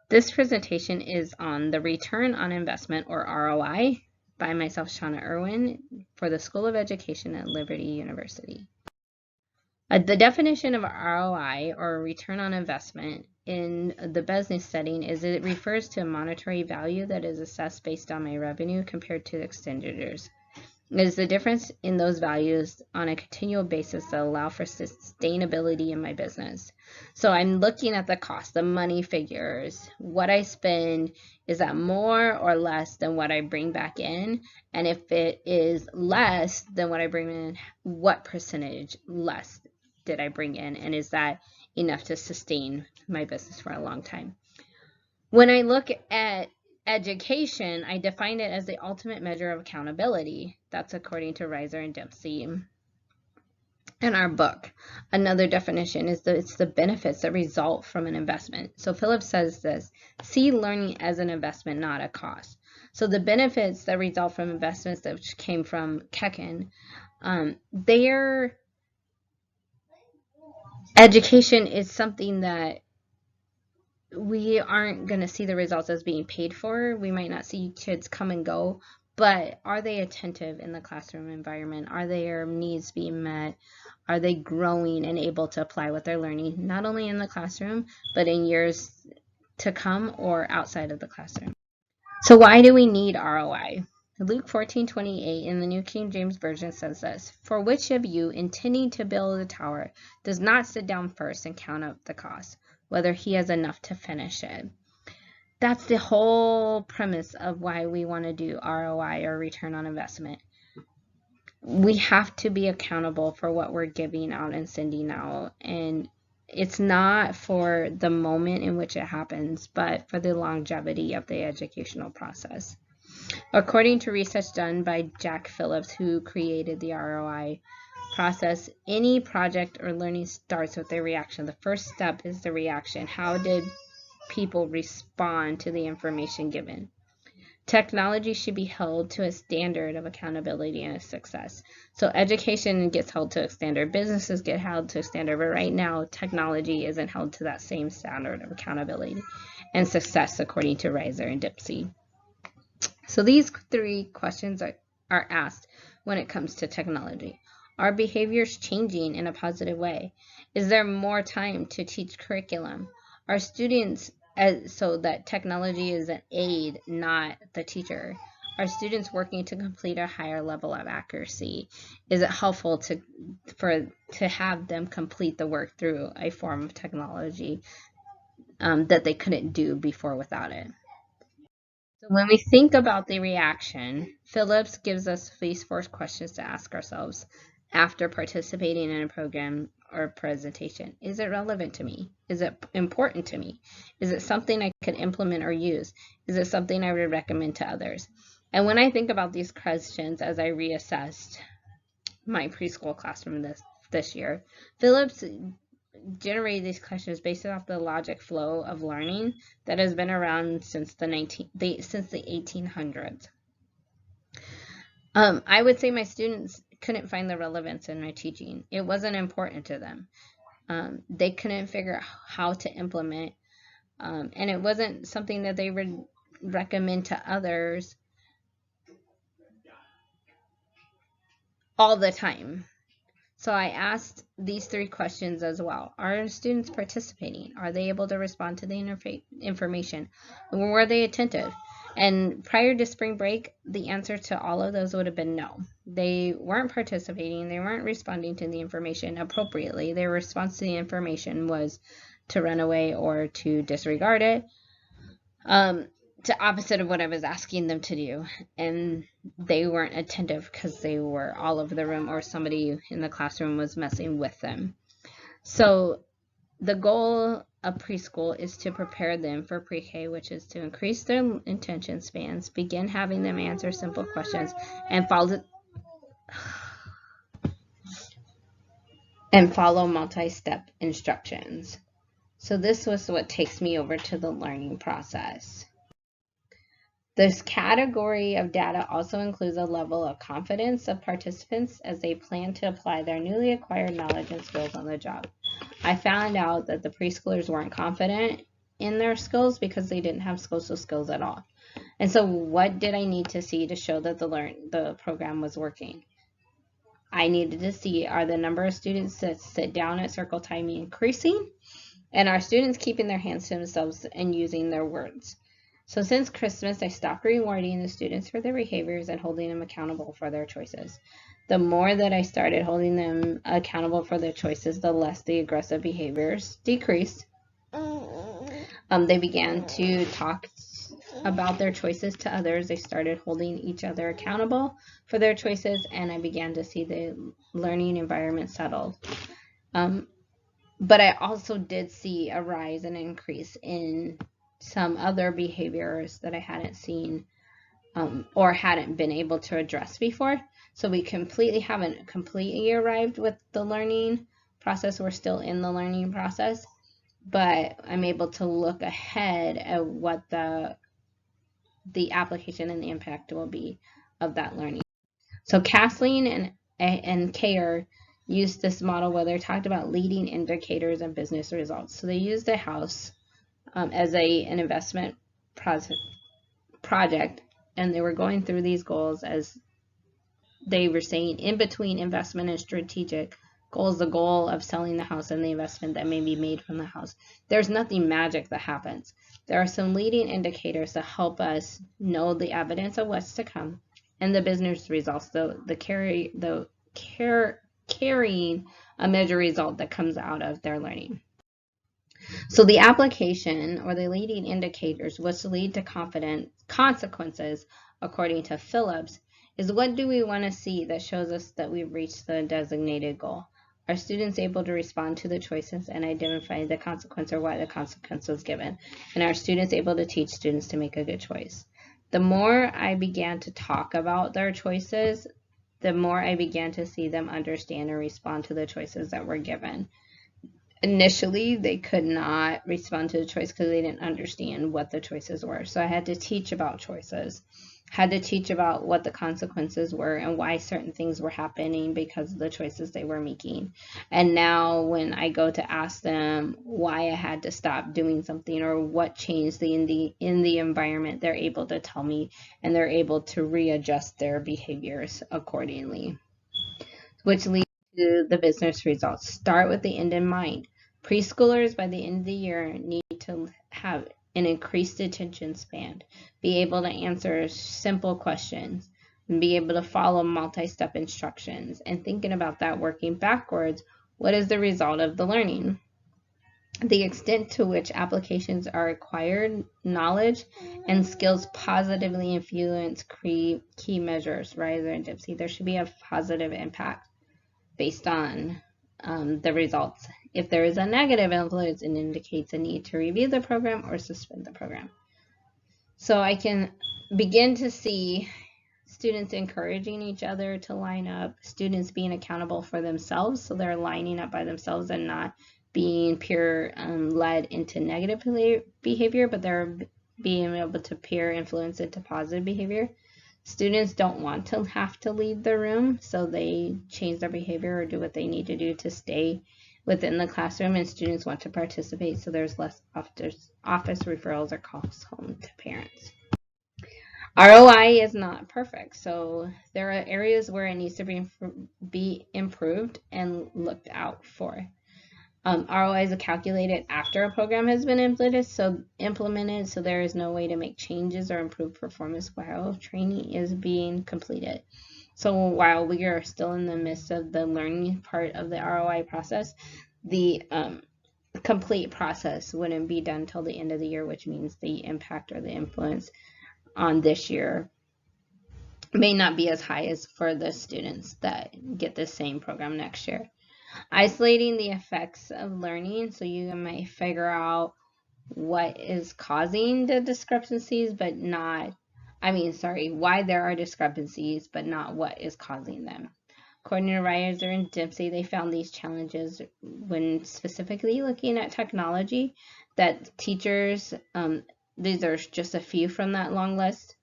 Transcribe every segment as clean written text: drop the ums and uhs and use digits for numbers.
This presentation is on the return on investment, or ROI, by myself, Shanna Erwin, for the School of Education at Liberty University. The definition of ROI, or return on investment, in the business setting is it refers to a monetary value that is assessed based on my revenue compared to expenditures. It is the difference in those values on a continual basis that allow for sustainability in my business. So I'm looking at the cost, the money figures, what I spend, is that more or less than what I bring back in? And if it is less than what I bring in, what percentage less did I bring in? And is that enough to sustain my business for a long time? When I look at education, I define it as the ultimate measure of accountability. That's according to Reiser and Dempsey in our book. Another definition is that it's the benefits that result from an investment. So Phillips says this: see learning as an investment, not a cost. So the benefits that result from investments that came from Kekin, their education is something that we aren't going to see the results as being paid for. We might not see kids come and go, but are they attentive in the classroom environment? Are their needs being met? Are they growing and able to apply what they're learning, not only in the classroom, but in years to come or outside of the classroom? So why do we need ROI? Luke 14:28 in the New King James Version says this: for which of you, intending to build a tower, does not sit down first and count up the cost, whether he has enough to finish it? That's the whole premise of why we want to do ROI, or return on investment. We have to be accountable for what we're giving out and sending out, and it's not for the moment in which it happens, but for the longevity of the educational process. According to research done by Jack Phillips, who created the ROI process, any project or learning starts with a reaction. The first step is the reaction. How did people respond to the information given? Technology should be held to a standard of accountability and success. So education gets held to a standard, businesses get held to a standard, but right now technology isn't held to that same standard of accountability and success, according to Reiser and Dempsey. So these three questions are asked when it comes to technology. Are behaviors changing in a positive way? Is there more time to teach curriculum? Are students, so that technology is an aid, not the teacher? Are students working to complete a higher level of accuracy? Is it helpful to have them complete the work through a form of technology that they couldn't do before without it? So when we think about the reaction, Phillips gives us these 4 questions to ask ourselves after participating in a program or presentation. Is it relevant to me? Is it important to me? Is it something I could implement or use? Is it something I would recommend to others? And when I think about these questions as I reassessed my preschool classroom this year, Phillips generate these questions based off the logic flow of learning that has been around since the 1800s. I would say my students couldn't find the relevance in my teaching. It wasn't important to them. They couldn't figure out how to implement, and it wasn't something that they would recommend to others all the time. So I asked these 3 questions as well. Are students participating? Are they able to respond to the information? Were they attentive? And prior to spring break, the answer to all of those would have been no. They weren't participating. They weren't responding to the information appropriately. Their response to the information was to run away or to disregard it. The opposite of what I was asking them to do, and they weren't attentive because they were all over the room or somebody in the classroom was messing with them. So the goal of preschool is to prepare them for pre-K, which is to increase their attention spans, begin having them answer simple questions, and follow multi-step instructions. So this was what takes me over to the learning process. This category of data also includes a level of confidence of participants as they plan to apply their newly acquired knowledge and skills on the job. I found out that the preschoolers weren't confident in their skills because they didn't have social skills at all. And so what did I need to see to show that the program was working? I needed to see, are the number of students that sit down at circle time increasing? And are students keeping their hands to themselves and using their words? So since Christmas, I stopped rewarding the students for their behaviors and holding them accountable for their choices. The more that I started holding them accountable for their choices, the less the aggressive behaviors decreased. They began to talk about their choices to others. They started holding each other accountable for their choices, and I began to see the learning environment settled. But I also did see a rise and increase in some other behaviors that I hadn't seen or hadn't been able to address before. So we haven't completely arrived with the learning process. We're still in the learning process, but I'm able to look ahead at what the application and the impact will be of that learning. So Kathleen and Kayer used this model where they talked about leading indicators and business results. So they used a house as an investment project, and they were going through these goals as they were saying in between investment and strategic goals, the goal of selling the house and the investment that may be made from the house. There's nothing magic that happens. There are some leading indicators that help us know the evidence of what's to come and the business results, carrying a measure result that comes out of their learning. So the application or the leading indicators, which lead to consequences, according to Phillips, is what do we want to see that shows us that we've reached the designated goal? Are students able to respond to the choices and identify the consequence or why the consequence was given? And are students able to teach students to make a good choice? The more I began to talk about their choices, the more I began to see them understand and respond to the choices that were given. Initially, they could not respond to the choice because they didn't understand what the choices were. So I had to teach about choices, had to teach about what the consequences were and why certain things were happening because of the choices they were making. And now when I go to ask them why I had to stop doing something or what changed in the environment, they're able to tell me and they're able to readjust their behaviors accordingly, which leads to the business results. Start with the end in mind. Preschoolers by the end of the year need to have an increased attention span, be able to answer simple questions, and be able to follow multi-step instructions. And thinking about that, working backwards, what is the result of the learning? The extent to which applications are acquired knowledge and skills positively influence key measures, Riser and Dempsey. There should be a positive impact based on the results. If there is a negative influence, it indicates a need to review the program or suspend the program. So I can begin to see students encouraging each other to line up, students being accountable for themselves, so they're lining up by themselves and not being peer led into negative behavior, but they're being able to peer influence into positive behavior. Students don't want to have to leave the room, so they change their behavior or do what they need to do to stay within the classroom, and students want to participate, so there's less office referrals or calls home to parents. ROI is not perfect, so there are areas where it needs to be improved and looked out for. ROI is calculated after a program has been implemented, so there is no way to make changes or improve performance while training is being completed. So while we are still in the midst of the learning part of the ROI process, the complete process wouldn't be done till the end of the year, which means the impact or the influence on this year may not be as high as for the students that get the same program next year. Isolating the effects of learning, so you might figure out what is causing the discrepancies, but not, why there are discrepancies, but not what is causing them. According to Riser and Dempsey, they found these challenges when specifically looking at technology, that teachers, these are just a few from that long list,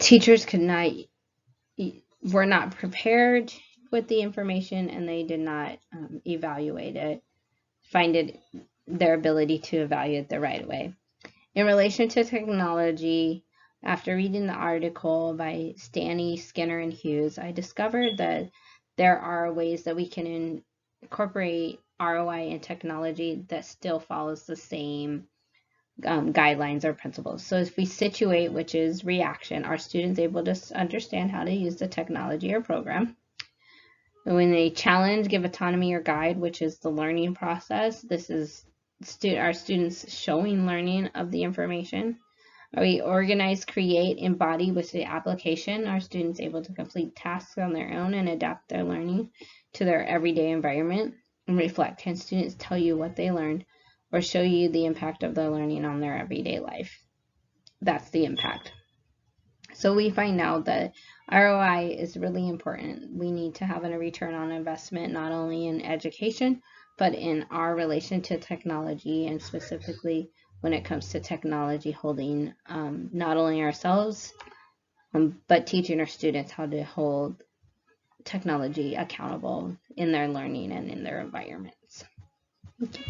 teachers were not prepared with the information, and they did not evaluate it, find it their ability to evaluate the right way. In relation to technology, after reading the article by Stanley, Skinner, and Hughes, I discovered that there are ways that we can incorporate ROI in technology that still follows the same guidelines or principles. So if we situate, which is reaction, are students able to understand how to use the technology or program? When they challenge, give autonomy or guide, which is the learning process. This is our students showing learning of the information. Are we organize, create, embody with the application? Are students able to complete tasks on their own and adapt their learning to their everyday environment? And reflect, can students tell you what they learned or show you the impact of their learning on their everyday life? That's the impact. So we find out that ROI is really important. We need to have a return on investment, not only in education, but in our relation to technology, and specifically when it comes to technology, holding not only ourselves, but teaching our students how to hold technology accountable in their learning and in their environments. Okay.